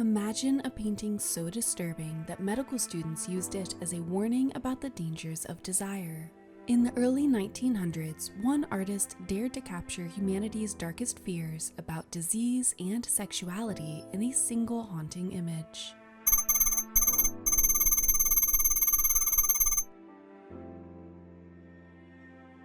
Imagine a painting so disturbing that medical students used it as a warning about the dangers of desire. In the early 1900s, one artist dared to capture humanity's darkest fears about disease and sexuality in a single haunting image.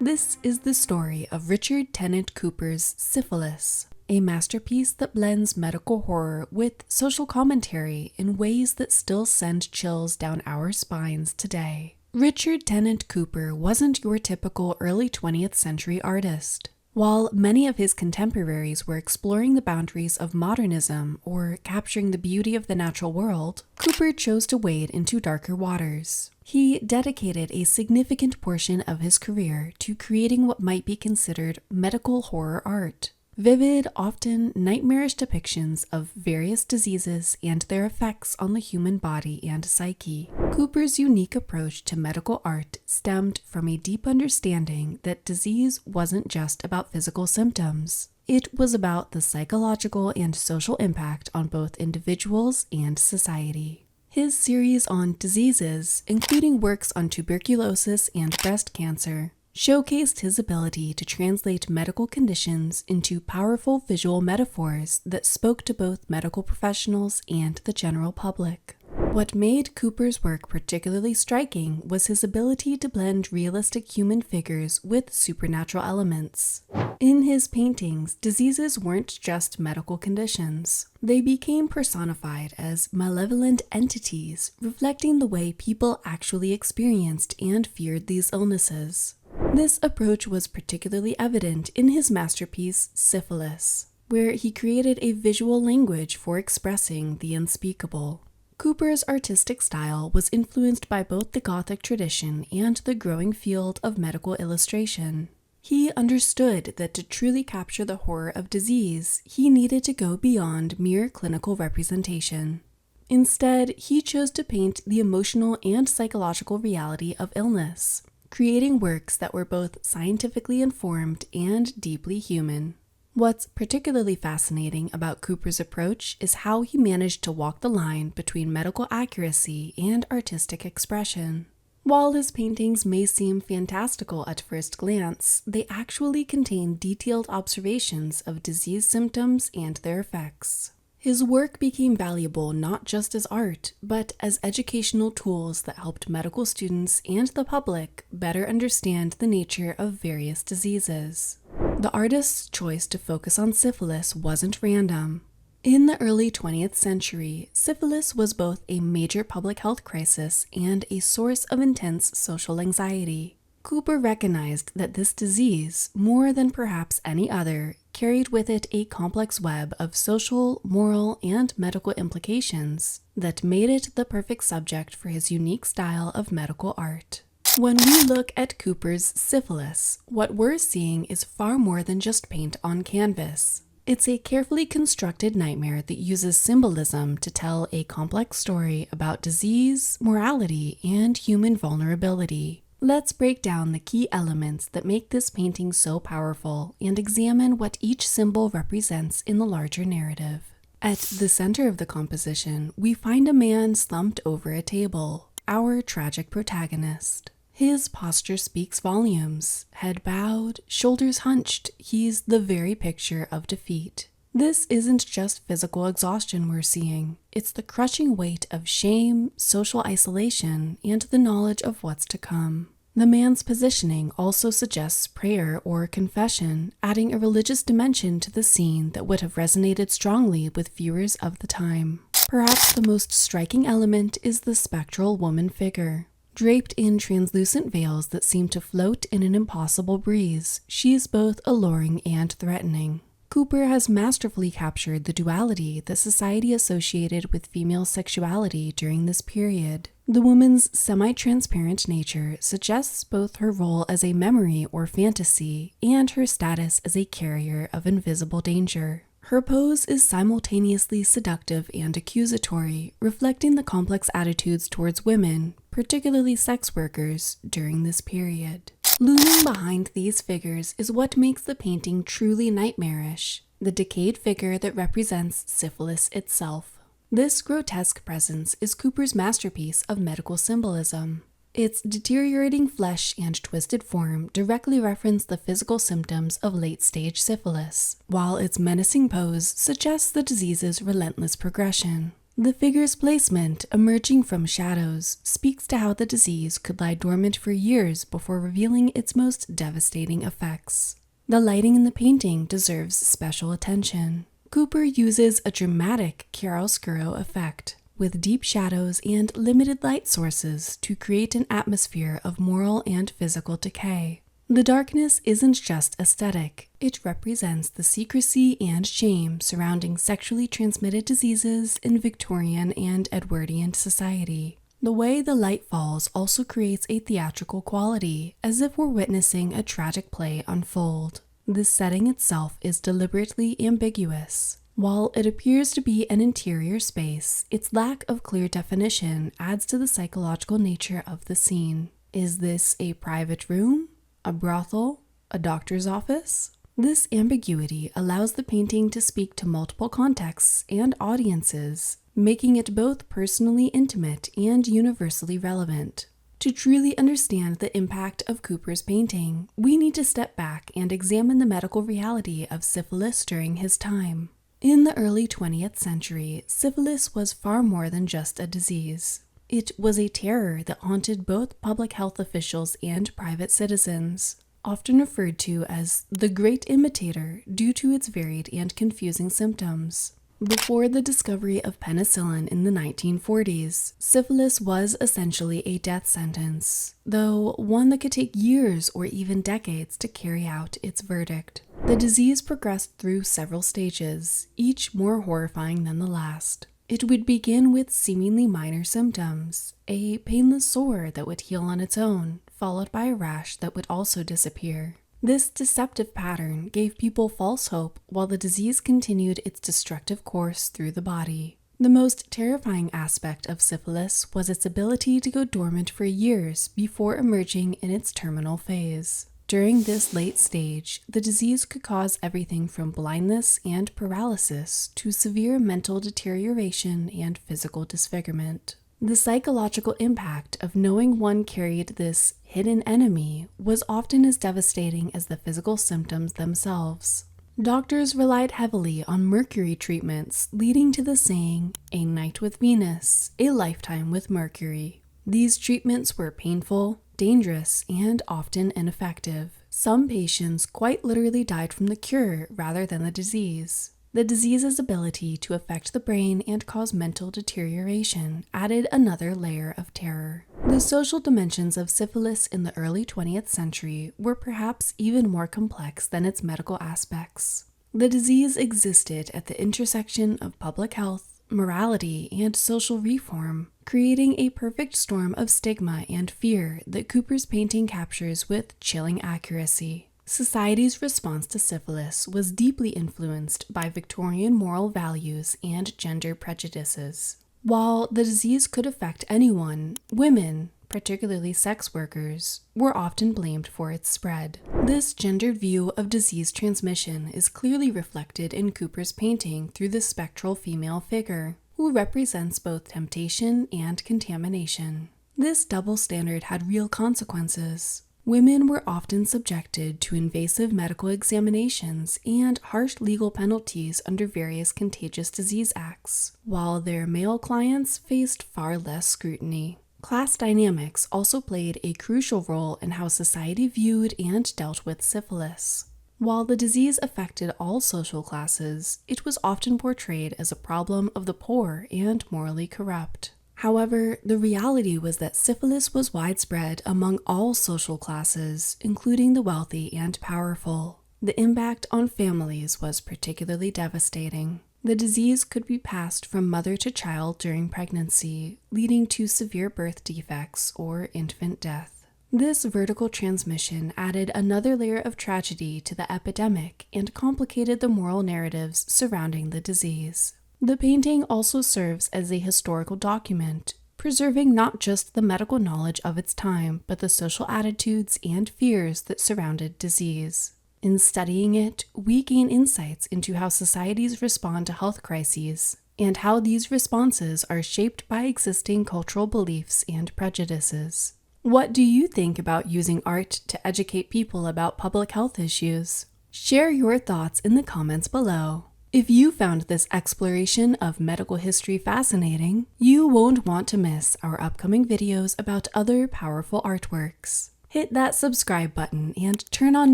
This is the story of Richard Tennant Cooper's Syphilis, a masterpiece that blends medical horror with social commentary in ways that still send chills down our spines today. Richard Tennant Cooper wasn't your typical early 20th century artist. While many of his contemporaries were exploring the boundaries of modernism or capturing the beauty of the natural world, Cooper chose to wade into darker waters. He dedicated a significant portion of his career to creating what might be considered medical horror art. Vivid, often nightmarish depictions of various diseases and their effects on the human body and psyche. Cooper's unique approach to medical art stemmed from a deep understanding that disease wasn't just about physical symptoms. It was about the psychological and social impact on both individuals and society. His series on diseases, including works on tuberculosis and breast cancer, showcased his ability to translate medical conditions into powerful visual metaphors that spoke to both medical professionals and the general public. What made Cooper's work particularly striking was his ability to blend realistic human figures with supernatural elements. In his paintings, diseases weren't just medical conditions. They became personified as malevolent entities, reflecting the way people actually experienced and feared these illnesses. This approach was particularly evident in his masterpiece, Syphilis, where he created a visual language for expressing the unspeakable. Cooper's artistic style was influenced by both the Gothic tradition and the growing field of medical illustration. He understood that to truly capture the horror of disease, he needed to go beyond mere clinical representation. Instead, he chose to paint the emotional and psychological reality of illness, creating works that were both scientifically informed and deeply human. What's particularly fascinating about Cooper's approach is how he managed to walk the line between medical accuracy and artistic expression. While his paintings may seem fantastical at first glance, they actually contain detailed observations of disease symptoms and their effects. His work became valuable not just as art, but as educational tools that helped medical students and the public better understand the nature of various diseases. The artist's choice to focus on syphilis wasn't random. In the early 20th century, syphilis was both a major public health crisis and a source of intense social anxiety. Cooper recognized that this disease, more than perhaps any other, carried with it a complex web of social, moral, and medical implications that made it the perfect subject for his unique style of medical art. When we look at Cooper's Syphilis, what we're seeing is far more than just paint on canvas. It's a carefully constructed nightmare that uses symbolism to tell a complex story about disease, morality, and human vulnerability. Let's break down the key elements that make this painting so powerful and examine what each symbol represents in the larger narrative. At the center of the composition, we find a man slumped over a table, our tragic protagonist. His posture speaks volumes. Head bowed, shoulders hunched, he's the very picture of defeat. This isn't just physical exhaustion we're seeing. It's the crushing weight of shame, social isolation, and the knowledge of what's to come. The man's positioning also suggests prayer or confession, adding a religious dimension to the scene that would have resonated strongly with viewers of the time. Perhaps the most striking element is the spectral woman figure. Draped in translucent veils that seem to float in an impossible breeze, she is both alluring and threatening. Cooper has masterfully captured the duality that society associated with female sexuality during this period. The woman's semi-transparent nature suggests both her role as a memory or fantasy and her status as a carrier of invisible danger. Her pose is simultaneously seductive and accusatory, reflecting the complex attitudes towards women, particularly sex workers, during this period. Looming behind these figures is what makes the painting truly nightmarish, the decayed figure that represents syphilis itself. This grotesque presence is Cooper's masterpiece of medical symbolism. Its deteriorating flesh and twisted form directly reference the physical symptoms of late-stage syphilis, while its menacing pose suggests the disease's relentless progression. The figure's placement, emerging from shadows, speaks to how the disease could lie dormant for years before revealing its most devastating effects. The lighting in the painting deserves special attention. Cooper uses a dramatic chiaroscuro effect, with deep shadows and limited light sources to create an atmosphere of moral and physical decay. The darkness isn't just aesthetic, it represents the secrecy and shame surrounding sexually transmitted diseases in Victorian and Edwardian society. The way the light falls also creates a theatrical quality, as if we're witnessing a tragic play unfold. The setting itself is deliberately ambiguous. While it appears to be an interior space, its lack of clear definition adds to the psychological nature of the scene. Is this a private room? A brothel? A doctor's office? This ambiguity allows the painting to speak to multiple contexts and audiences, making it both personally intimate and universally relevant. To truly understand the impact of Cooper's painting, we need to step back and examine the medical reality of syphilis during his time. In the early 20th century, syphilis was far more than just a disease. It was a terror that haunted both public health officials and private citizens, often referred to as the Great Imitator due to its varied and confusing symptoms. Before the discovery of penicillin in the 1940s, syphilis was essentially a death sentence, though one that could take years or even decades to carry out its verdict. The disease progressed through several stages, each more horrifying than the last. It would begin with seemingly minor symptoms, a painless sore that would heal on its own, followed by a rash that would also disappear. This deceptive pattern gave people false hope while the disease continued its destructive course through the body. The most terrifying aspect of syphilis was its ability to go dormant for years before emerging in its terminal phase. During this late stage, the disease could cause everything from blindness and paralysis to severe mental deterioration and physical disfigurement. The psychological impact of knowing one carried this hidden enemy was often as devastating as the physical symptoms themselves. Doctors relied heavily on mercury treatments, leading to the saying, "A night with Venus, a lifetime with Mercury." These treatments were painful, dangerous, and often ineffective. Some patients quite literally died from the cure rather than the disease. The disease's ability to affect the brain and cause mental deterioration added another layer of terror. The social dimensions of syphilis in the early 20th century were perhaps even more complex than its medical aspects. The disease existed at the intersection of public health, morality, and social reform, creating a perfect storm of stigma and fear that Cooper's painting captures with chilling accuracy. Society's response to syphilis was deeply influenced by Victorian moral values and gender prejudices. While the disease could affect anyone, women, particularly sex workers, were often blamed for its spread. This gendered view of disease transmission is clearly reflected in Cooper's painting through the spectral female figure, who represents both temptation and contamination. This double standard had real consequences. Women were often subjected to invasive medical examinations and harsh legal penalties under various contagious disease acts, while their male clients faced far less scrutiny. Class dynamics also played a crucial role in how society viewed and dealt with syphilis. While the disease affected all social classes, it was often portrayed as a problem of the poor and morally corrupt. However, the reality was that syphilis was widespread among all social classes, including the wealthy and powerful. The impact on families was particularly devastating. The disease could be passed from mother to child during pregnancy, leading to severe birth defects or infant death. This vertical transmission added another layer of tragedy to the epidemic and complicated the moral narratives surrounding the disease. The painting also serves as a historical document, preserving not just the medical knowledge of its time, but the social attitudes and fears that surrounded disease. In studying it, we gain insights into how societies respond to health crises, and how these responses are shaped by existing cultural beliefs and prejudices. What do you think about using art to educate people about public health issues? Share your thoughts in the comments below. If you found this exploration of medical history fascinating, you won't want to miss our upcoming videos about other powerful artworks. Hit that subscribe button and turn on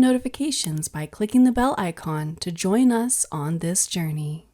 notifications by clicking the bell icon to join us on this journey.